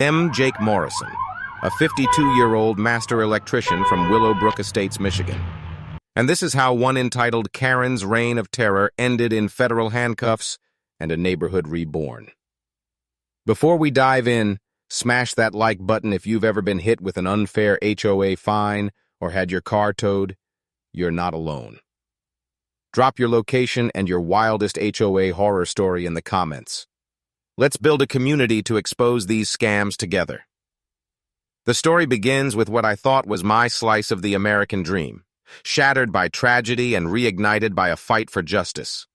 Jake Morrison, a 52-year-old master electrician from Willowbrook Estates, Michigan. And this is how one entitled Karen's reign of terror ended in federal handcuffs and a neighborhood reborn. Before we dive in, smash that like button if you've ever been hit with an unfair HOA fine or had your car towed. You're not alone. Drop your location and your wildest HOA horror story in the comments. Let's build a community to expose these scams together. The story begins with what I thought was my slice of the American dream, shattered by tragedy and reignited by a fight for justice.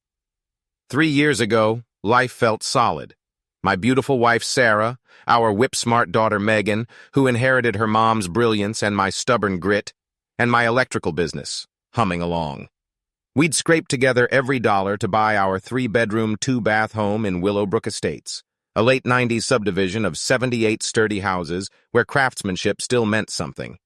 3 years ago, life felt solid. My beautiful wife, Sarah, our whip-smart daughter, Megan, who inherited her mom's brilliance and my stubborn grit, and my electrical business, humming along. We'd scrape together every dollar to buy our 3-bedroom, 2-bath home in Willowbrook Estates, a late 90s subdivision of 78 sturdy houses where craftsmanship still meant something.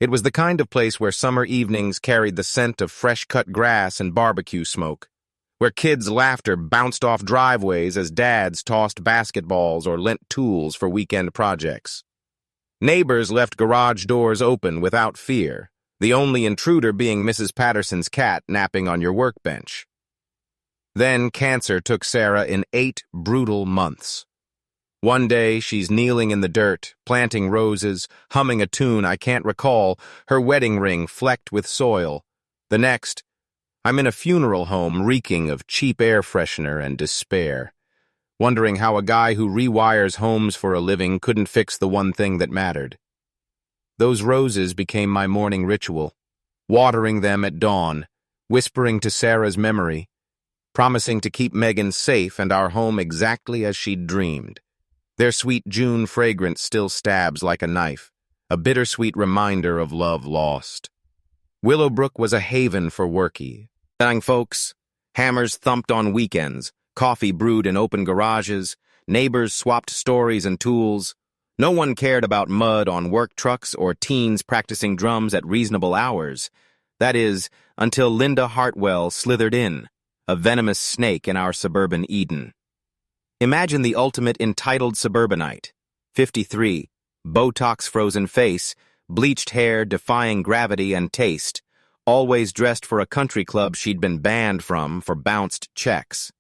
It was the kind of place where summer evenings carried the scent of fresh-cut grass and barbecue smoke, where kids' laughter bounced off driveways as dads tossed basketballs or lent tools for weekend projects. Neighbors left garage doors open without fear, the only intruder being Mrs. Patterson's cat napping on your workbench. Then cancer took Sarah in 8 brutal months. One day, she's kneeling in the dirt, planting roses, humming a tune I can't recall, her wedding ring flecked with soil. The next, I'm in a funeral home reeking of cheap air freshener and despair, wondering how a guy who rewires homes for a living couldn't fix the one thing that mattered. Those roses became my morning ritual, watering them at dawn, whispering to Sarah's memory, promising to keep Megan safe and our home exactly as she'd dreamed. Their sweet June fragrance still stabs like a knife, a bittersweet reminder of love lost. Willowbrook was a haven for worky, young folks. Hammers thumped on weekends, coffee brewed in open garages, neighbors swapped stories and tools. No one cared about mud on work trucks or teens practicing drums at reasonable hours. That is, until Linda Hartwell slithered in, a venomous snake in our suburban Eden. Imagine the ultimate entitled suburbanite, 53, Botox-frozen face, bleached hair defying gravity and taste, always dressed for a country club she'd been banned from for bounced checks.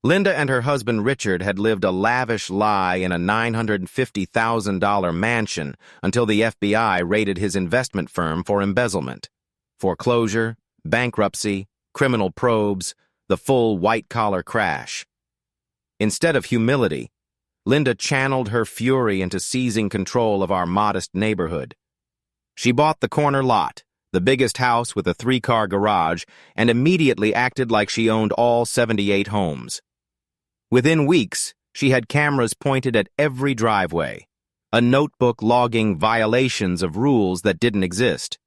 Linda and her husband Richard had lived a lavish lie in a $950,000 mansion until the FBI raided his investment firm for embezzlement. Foreclosure, bankruptcy, criminal probes, the full white-collar crash. Instead of humility, Linda channeled her fury into seizing control of our modest neighborhood. She bought the corner lot, the biggest house with a 3-car garage, and immediately acted like she owned all 78 homes. Within weeks, she had cameras pointed at every driveway, a notebook logging violations of rules that didn't exist.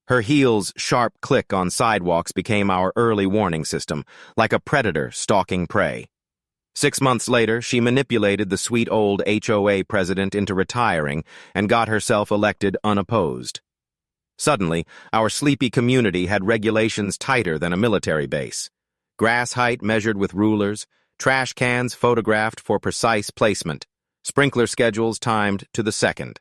Her heels' sharp click on sidewalks became our early warning system, like a predator stalking prey. 6 months later, she manipulated the sweet old HOA president into retiring and got herself elected unopposed. Suddenly, our sleepy community had regulations tighter than a military base. Grass height measured with rulers, trash cans photographed for precise placement, sprinkler schedules timed to the second.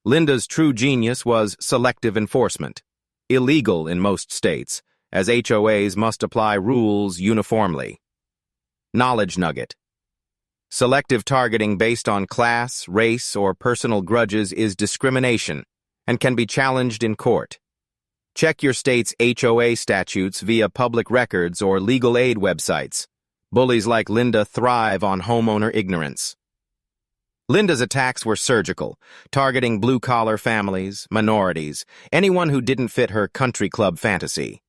Linda's true genius was selective enforcement, illegal in most states, as HOAs must apply rules uniformly. Knowledge nugget. Selective targeting based on class, race, or personal grudges is discrimination and can be challenged in court. Check your state's HOA statutes via public records or legal aid websites. Bullies like Linda thrive on homeowner ignorance. Linda's attacks were surgical, targeting blue-collar families, minorities, anyone who didn't fit her country club fantasy.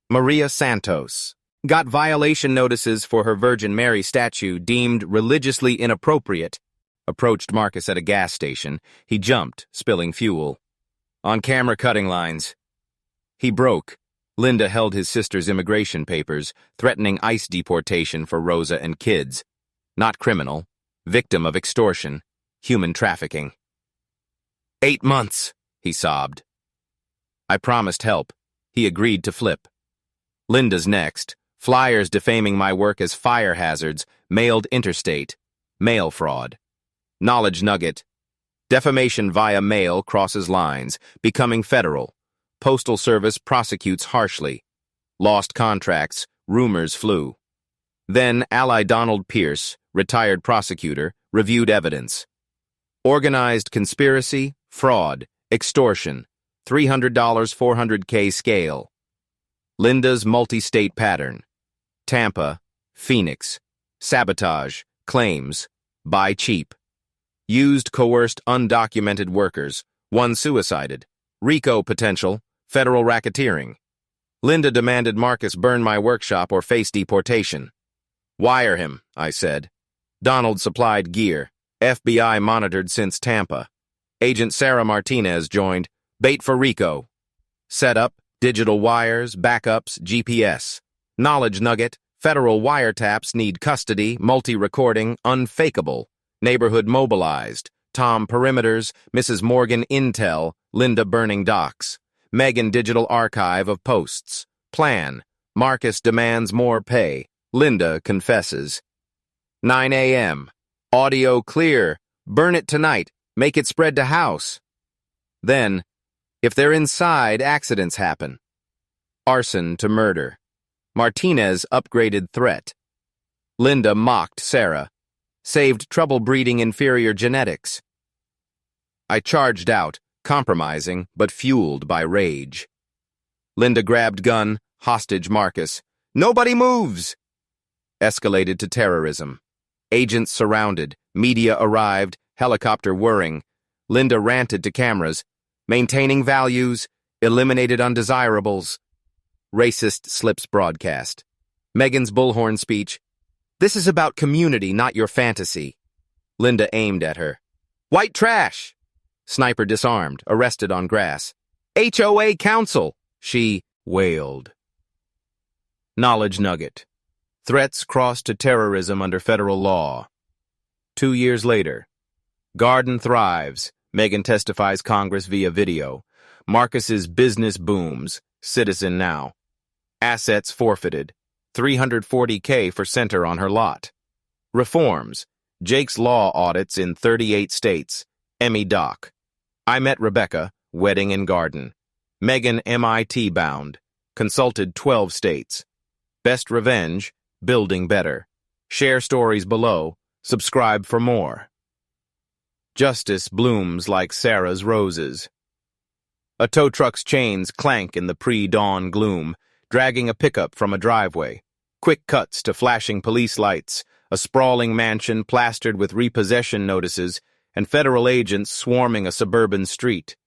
Maria Santos got violation notices for her Virgin Mary statue deemed religiously inappropriate. Approached Marcus at a gas station. He jumped, spilling fuel. On camera cutting lines. He broke. Linda held his sister's immigration papers, threatening ICE deportation for Rosa and kids. Not criminal. Victim of extortion. Human trafficking. 8 months, he sobbed. I promised help. He agreed to flip. Linda's next. Flyers defaming my work as fire hazards, mailed interstate. Mail fraud. Knowledge nugget. Defamation via mail crosses lines, becoming federal. Postal Service prosecutes harshly. Lost contracts, rumors flew. Then ally Donald Pierce, retired prosecutor, reviewed evidence. Organized conspiracy, fraud, extortion, $300 $400K scale. Linda's multi-state pattern. Tampa, Phoenix. Sabotage, claims, buy cheap. Used coerced undocumented workers, one suicided. RICO potential, federal racketeering. Linda demanded Marcus burn my workshop or face deportation. Wire him, I said. Donald supplied gear. FBI monitored since Tampa. Agent Sarah Martinez joined. Bait for RICO. Setup, digital wires, backups, GPS. Knowledge nugget, federal wiretaps need custody, multi-recording, unfakeable. Neighborhood mobilized. Tom perimeters, Mrs. Morgan intel, Linda burning docs. Megan digital archive of posts. Plan. Marcus demands more pay. Linda confesses. 9 a.m. Audio clear. Burn it tonight. Make it spread to house. Then, if they're inside, accidents happen. Arson to murder. Martinez upgraded threat. Linda mocked Sarah. Saved trouble breeding inferior genetics. I charged out, compromising, but fueled by rage. Linda grabbed gun, hostage Marcus. Nobody moves! Escalated to terrorism. Agents surrounded, media arrived, helicopter whirring. Linda ranted to cameras. Maintaining values, eliminated undesirables. Racist slips broadcast. Megan's bullhorn speech. This is about community, not your fantasy. Linda aimed at her. White trash! Sniper disarmed, arrested on grass. HOA council! She wailed. Knowledge nugget. Threats crossed to terrorism under federal law. 2 years later. Garden thrives. Megan testifies Congress via video. Marcus's business booms. Citizen now. Assets forfeited. $340K for center on her lot. Reforms. Jake's law audits in 38 states. Emmy Doc. I met Rebecca, wedding and garden. Megan MIT bound. Consulted 12 states. Best revenge, building better. Share stories below. Subscribe for more. Justice blooms like Sarah's roses. A tow truck's chains clank in the pre-dawn gloom, dragging a pickup from a driveway. Quick cuts to flashing police lights, a sprawling mansion plastered with repossession notices, and federal agents swarming a suburban street.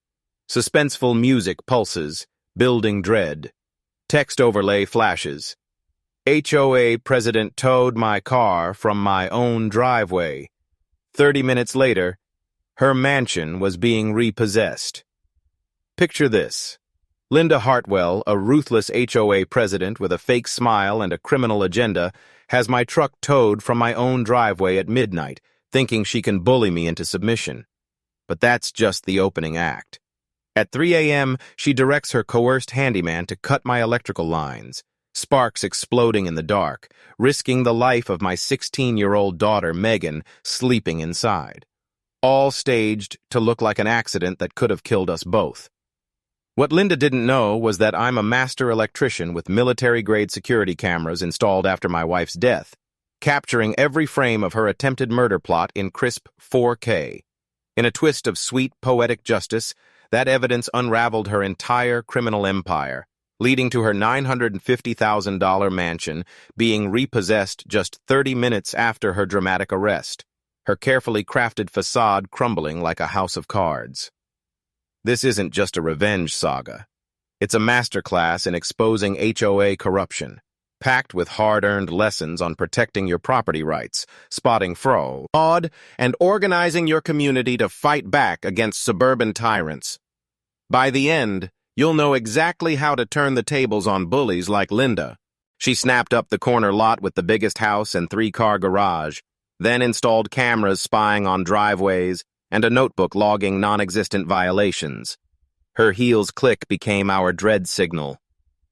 Suspenseful music pulses, building dread. Text overlay flashes. HOA president towed my car from my own driveway. 30 minutes later, her mansion was being repossessed. Picture this. Linda Hartwell, a ruthless HOA president with a fake smile and a criminal agenda, has my truck towed from my own driveway at midnight, thinking she can bully me into submission. But that's just the opening act. At 3 a.m., she directs her coerced handyman to cut my electrical lines, sparks exploding in the dark, risking the life of my 16-year-old daughter, Megan, sleeping inside. All staged to look like an accident that could have killed us both. What Linda didn't know was that I'm a master electrician with military-grade security cameras installed after my wife's death, capturing every frame of her attempted murder plot in crisp 4K. In a twist of sweet, poetic justice, that evidence unraveled her entire criminal empire, leading to her $950,000 mansion being repossessed just 30 minutes after her dramatic arrest, her carefully crafted facade crumbling like a house of cards. This isn't just a revenge saga. It's a masterclass in exposing HOA corruption, packed with hard-earned lessons on protecting your property rights, spotting fraud, and organizing your community to fight back against suburban tyrants. By the end, you'll know exactly how to turn the tables on bullies like Linda. She snapped up the corner lot with the biggest house and 3-car garage, then installed cameras spying on driveways and a notebook logging non-existent violations. Her heels click became our dread signal.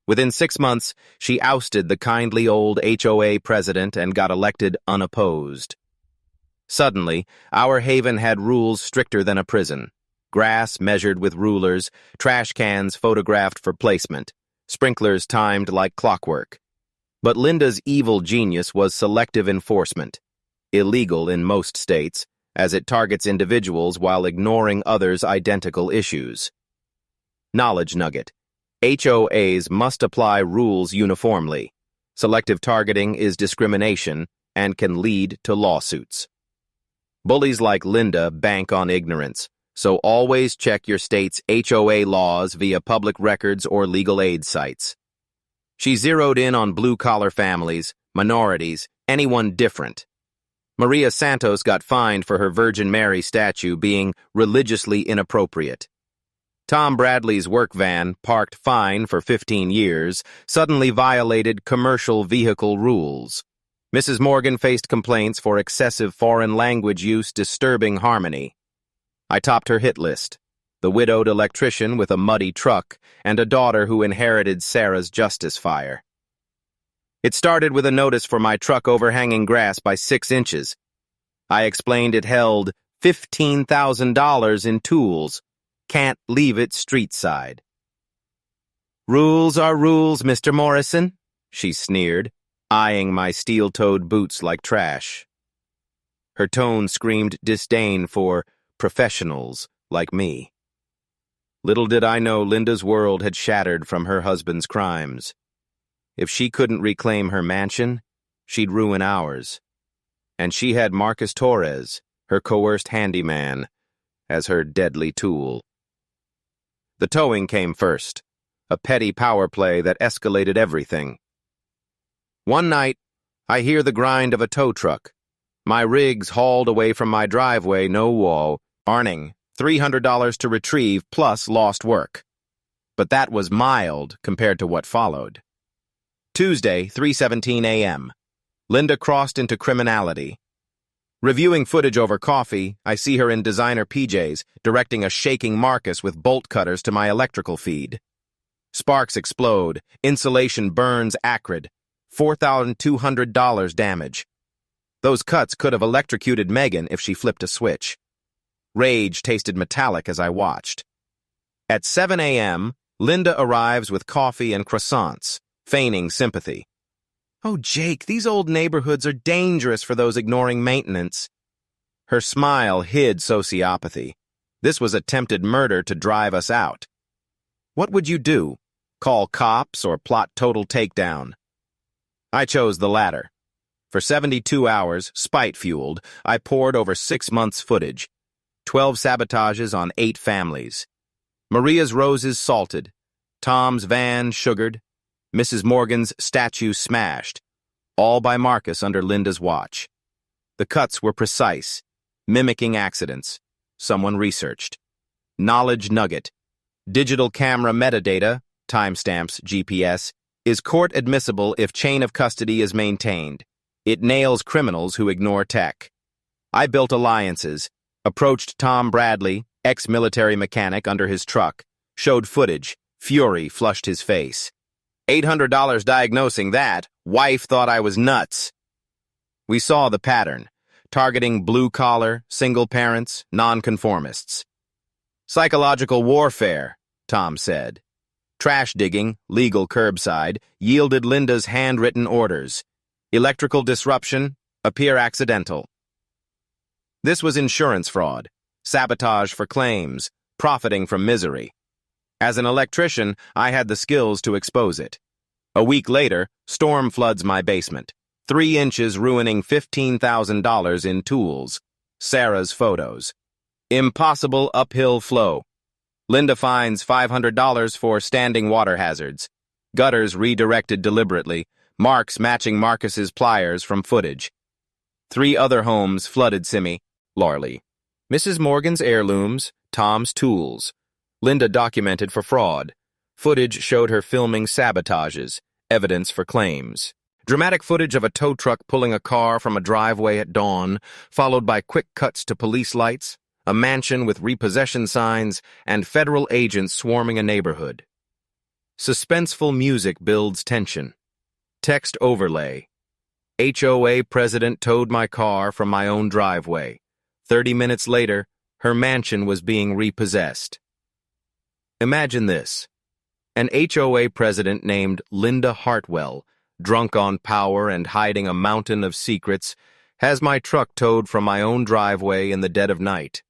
Within 6 months, she ousted the kindly old HOA president and got elected unopposed. Suddenly, our haven had rules stricter than a prison. Grass measured with rulers, trash cans photographed for placement, sprinklers timed like clockwork. But Linda's evil genius was selective enforcement, illegal in most states, as it targets individuals while ignoring others' identical issues. Knowledge nugget. HOAs must apply rules uniformly. Selective targeting is discrimination and can lead to lawsuits. Bullies like Linda bank on ignorance, so always check your state's HOA laws via public records or legal aid sites. She zeroed in on blue-collar families, minorities, anyone different. Maria Santos got fined for her Virgin Mary statue being religiously inappropriate. Tom Bradley's work van, parked fine for 15 years, suddenly violated commercial vehicle rules. Mrs. Morgan faced complaints for excessive foreign language use disturbing harmony. I topped her hit list: the widowed electrician with a muddy truck and a daughter who inherited Sarah's justice fire. It started with a notice for my truck overhanging grass by 6 inches. I explained it held $15,000 in tools. Can't leave it street side. "Rules are rules, Mr. Morrison," she sneered, eyeing my steel-toed boots like trash. Her tone screamed disdain for professionals like me. Little did I know Linda's world had shattered from her husband's crimes. If she couldn't reclaim her mansion, she'd ruin ours. And she had Marcus Torres, her coerced handyman, as her deadly tool. The towing came first, a petty power play that escalated everything. One night, I hear the grind of a tow truck. My rig's hauled away from my driveway, no wall, earning $300 to retrieve plus lost work. But that was mild compared to what followed. Tuesday, 3:17 a.m. Linda crossed into criminality. Reviewing footage over coffee, I see her in designer PJs, directing a shaking Marcus with bolt cutters to my electrical feed. Sparks explode, insulation burns acrid, $4,200 damage. Those cuts could have electrocuted Megan if she flipped a switch. Rage tasted metallic as I watched. At 7 a.m., Linda arrives with coffee and croissants, feigning sympathy. "Oh, Jake, these old neighborhoods are dangerous for those ignoring maintenance." Her smile hid sociopathy. This was attempted murder to drive us out. "What would you do? Call cops or plot total takedown?" I chose the latter. For 72 hours, spite-fueled, I poured over 6 months' footage. 12 sabotages on 8 families. Maria's roses salted. Tom's van sugared. Mrs. Morgan's statue smashed. All by Marcus under Linda's watch. The cuts were precise, mimicking accidents. Someone researched. Knowledge nugget. Digital camera metadata, timestamps, GPS, is court admissible if chain of custody is maintained. It nails criminals who ignore tech. I built alliances, approached Tom Bradley, ex-military mechanic, under his truck, showed footage. Fury flushed his face. $800 diagnosing that. Wife thought I was nuts. We saw the pattern, targeting blue-collar, single parents, nonconformists. Psychological warfare, Tom said. Trash digging, legal curbside, yielded Linda's handwritten orders. Electrical disruption, appear accidental. This was insurance fraud, sabotage for claims, profiting from misery. As an electrician, I had the skills to expose it. A week later, storm floods my basement, 3 inches ruining $15,000 in tools. Sarah's photos. Impossible uphill flow. Linda fines $500 for standing water hazards. Gutters redirected deliberately, marks matching Marcus's pliers from footage. 3 other homes flooded Simi, Larley. Mrs. Morgan's heirlooms, Tom's tools. Linda documented for fraud. Footage showed her filming sabotages, evidence for claims. Dramatic footage of a tow truck pulling a car from a driveway at dawn, followed by quick cuts to police lights, a mansion with repossession signs, and federal agents swarming a neighborhood. Suspenseful music builds tension. Text overlay. HOA president towed my car from my own driveway. 30 minutes later, her mansion was being repossessed. Imagine this. An HOA president named Linda Hartwell, drunk on power and hiding a mountain of secrets, has my truck towed from my own driveway in the dead of night.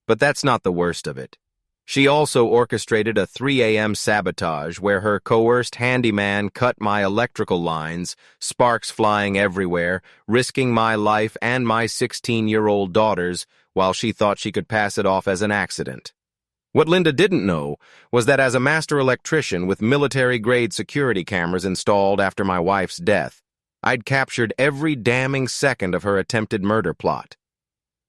But that's not the worst of it. She also orchestrated a 3 a.m. sabotage where her coerced handyman cut my electrical lines, sparks flying everywhere, risking my life and my 16-year-old daughter's while she thought she could pass it off as an accident. What Linda didn't know was that as a master electrician with military-grade security cameras installed after my wife's death, I'd captured every damning second of her attempted murder plot.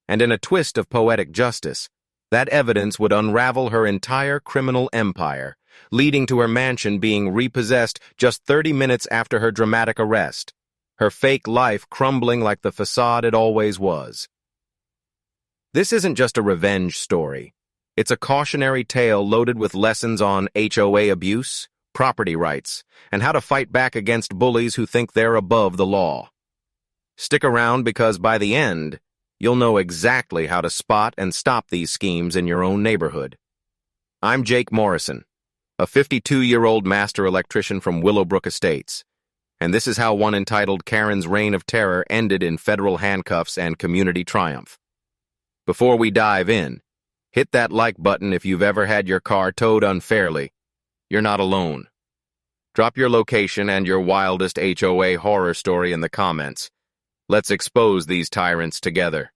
And in a twist of poetic justice, that evidence would unravel her entire criminal empire, leading to her mansion being repossessed just 30 minutes after her dramatic arrest, her fake life crumbling like the facade it always was. This isn't just a revenge story. It's a cautionary tale loaded with lessons on HOA abuse, property rights, and how to fight back against bullies who think they're above the law. Stick around because by the end, you'll know exactly how to spot and stop these schemes in your own neighborhood. I'm Jake Morrison, a 52-year-old master electrician from Willowbrook Estates, and this is how one entitled Karen's Reign of Terror ended in federal handcuffs and community triumph. Before we dive in, hit that like button if you've ever had your car towed unfairly. You're not alone. Drop your location and your wildest HOA horror story in the comments. Let's expose these tyrants together.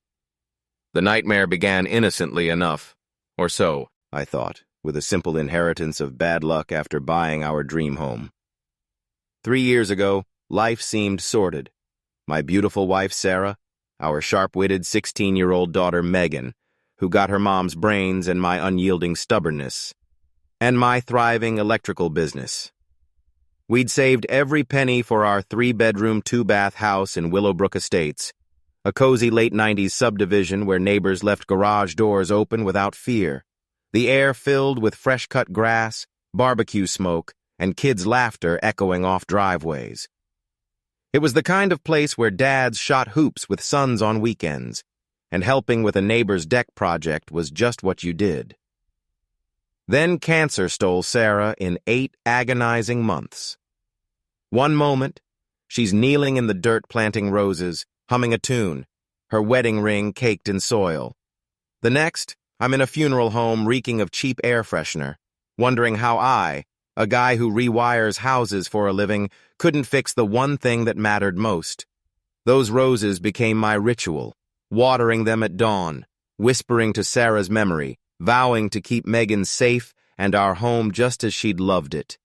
The nightmare began innocently enough, or so, I thought, with a simple inheritance of bad luck after buying our dream home. 3 years ago, life seemed sordid. My beautiful wife, Sarah, our sharp-witted 16-year-old daughter, Megan, who got her mom's brains and my unyielding stubbornness, and my thriving electrical business. We'd saved every penny for our 3-bedroom, 2-bath house in Willowbrook Estates, a cozy late 90s subdivision where neighbors left garage doors open without fear, the air filled with fresh-cut grass, barbecue smoke, and kids' laughter echoing off driveways. It was the kind of place where dads shot hoops with sons on weekends, and helping with a neighbor's deck project was just what you did. Then cancer stole Sarah in 8 agonizing months. One moment, she's kneeling in the dirt planting roses, humming a tune, her wedding ring caked in soil. The next, I'm in a funeral home reeking of cheap air freshener, wondering how I, a guy who rewires houses for a living, couldn't fix the one thing that mattered most. Those roses became my ritual, watering them at dawn, whispering to Sarah's memory, vowing to keep Megan safe and our home just as she'd loved it.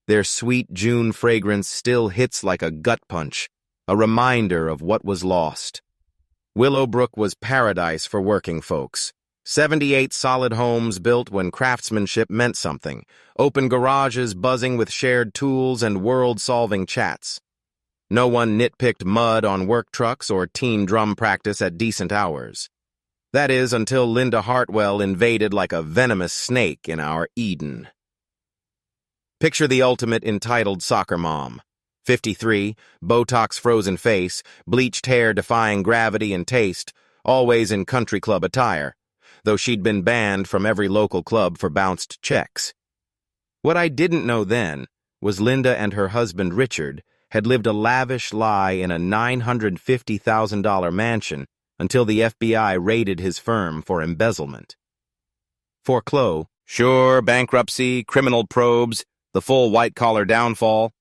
Their sweet June fragrance still hits like a gut punch, a reminder of what was lost. Willowbrook was paradise for working folks. 78 solid homes built when craftsmanship meant something, open garages buzzing with shared tools and world-solving chats. No one nitpicked mud on work trucks or teen drum practice at decent hours. That is, until Linda Hartwell invaded like a venomous snake in our Eden. Picture the ultimate entitled soccer mom. 53, Botox-frozen face, bleached hair defying gravity and taste, always in country club attire, though she'd been banned from every local club for bounced checks. What I didn't know then was Linda and her husband Richard had lived a lavish lie in a $950,000 mansion until the FBI raided his firm for embezzlement. Foreclosure, sure, bankruptcy, criminal probes, the full white-collar downfall.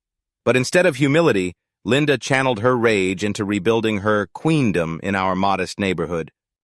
But instead of humility, Linda channeled her rage into rebuilding her queendom in our modest neighborhood.